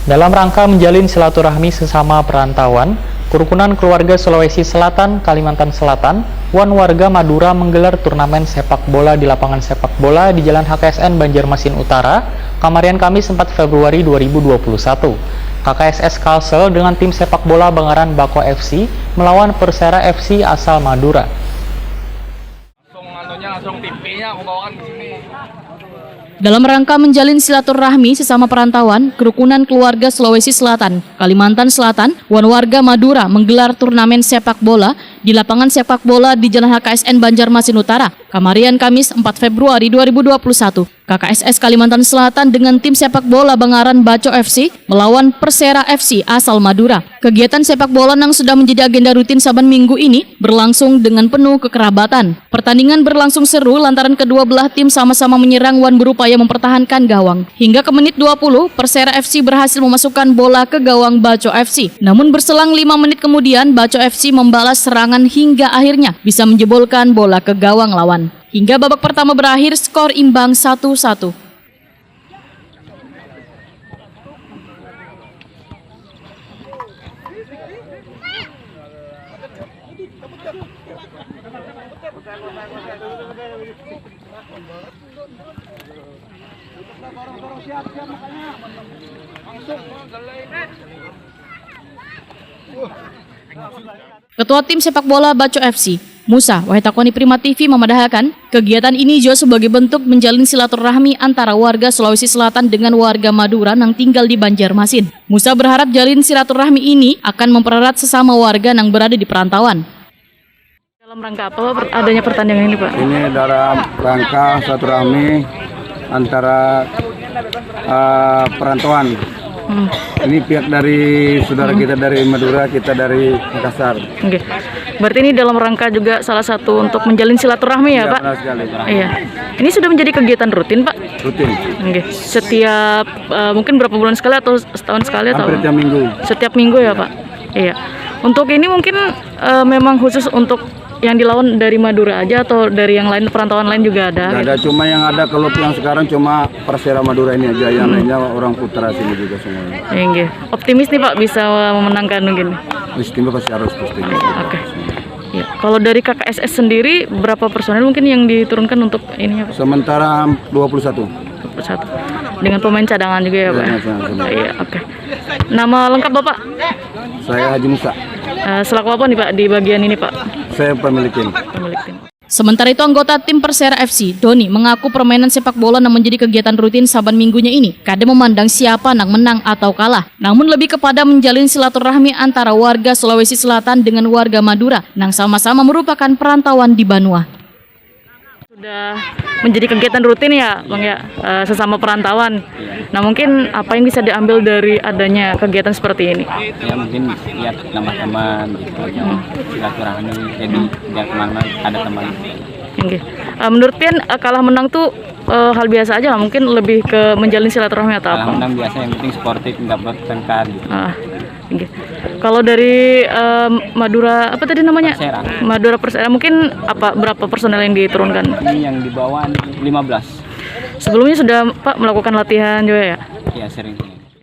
Dalam rangka menjalin silaturahmi sesama perantauan, Kerukunan Keluarga Sulawesi Selatan, Kalimantan Selatan, Wan Warga Madura menggelar turnamen sepak bola di lapangan sepak bola di Jalan HKSN Banjarmasin Utara, Kamarian Kamis 4 Februari 2021. KKSS Kalsel dengan tim sepak bola Bangaran Bako FC melawan Persera FC asal Madura. Langsung TV-nya aku bawakan ke sini. Dalam rangka menjalin silaturahmi sesama perantauan, Kerukunan Keluarga Sulawesi Selatan, Kalimantan Selatan, Wan Warga Madura menggelar turnamen sepak bola di lapangan sepak bola di Jalan HKSN Banjarmasin Utara, Kamarian Kamis 4 Februari 2021. KKSS Kalimantan Selatan dengan tim sepak bola Bangaran Bako FC melawan Persera FC asal Madura. Kegiatan sepak bola yang sudah menjadi agenda rutin saban minggu ini berlangsung dengan penuh kekerabatan. Pertandingan berlangsung seru lantaran kedua belah tim sama-sama menyerang Wan berupaya mempertahankan gawang. Hingga ke menit 20, Persera FC berhasil memasukkan bola ke gawang Bako FC. Namun berselang 5 menit kemudian, Bako FC membalas serangan hingga akhirnya bisa menjebolkan bola ke gawang lawan. Hingga babak pertama berakhir skor imbang 1-1. Ketua tim sepak bola Bako FC, Musa Wahitakoni Prima TV memadahkan kegiatan ini juga sebagai bentuk menjalin silaturahmi antara warga Sulawesi Selatan dengan warga Madura yang tinggal di Banjarmasin. Musa berharap jalin silaturahmi ini akan mempererat sesama warga yang berada di perantauan. Dalam rangka apa adanya pertandingan ini, Pak? Ini dalam rangka silaturahmi antara perantauan. Ini pihak dari saudara kita dari Madura, kita dari Makassar. Oke. Berarti ini dalam rangka juga salah satu untuk menjalin silaturahmi ya, Pak? Benar sekali. Iya. Ini sudah menjadi kegiatan rutin, Pak? Rutin. Oke. Setiap mungkin berapa bulan sekali atau setahun sekali atau? Hampir tiap minggu. Setiap minggu ya, Pak? Iya. Untuk ini mungkin memang khusus untuk yang dilawan dari Madura aja atau dari yang lain, perantauan lain juga ada? Nggak ada, cuma yang ada klub yang sekarang cuma Persera Madura ini aja, yang lainnya orang putra sini juga semuanya. Iya. Optimis nih, Pak, bisa memenangkan mungkin? Istimewa pasti harus pasti. Oke. Ya. Kalau dari KKSS sendiri berapa personel mungkin yang diturunkan untuk ininya, Pak? Sementara 21. Satu. Dengan pemain cadangan juga ya, Pak? Iya, oke. Nama lengkap Bapak? Saya Haji Musa. Selaku apa nih, Pak, di bagian ini, Pak? Saya pemilik tim. Sementara itu anggota tim Persera FC, Doni, mengaku permainan sepak bola yang menjadi kegiatan rutin saban minggunya ini kadang memandang siapa yang menang atau kalah, namun lebih kepada menjalin silaturahmi antara warga Sulawesi Selatan dengan warga Madura yang sama-sama merupakan perantauan di Banua. Sudah menjadi kegiatan rutin ya, Bang ya, sesama perantauan. Nah, mungkin apa yang bisa diambil dari adanya kegiatan seperti ini? Ya mungkin lihat teman-teman gitu aja. Silaturahmi jadi biar kemana ada teman. Oke. Menurut Pian kalah menang tuh hal biasa aja lah, mungkin lebih ke menjalin silaturahmi atau apa? Kalah menang biasa, yang penting sportif, nggak bertengkar gitu. Okay. Kalau dari Madura apa tadi namanya? Persera. Madura Persera mungkin berapa personel yang diturunkan? Ini yang di bawah 15. Sebelumnya sudah Pak melakukan latihan juga ya? Ya sering.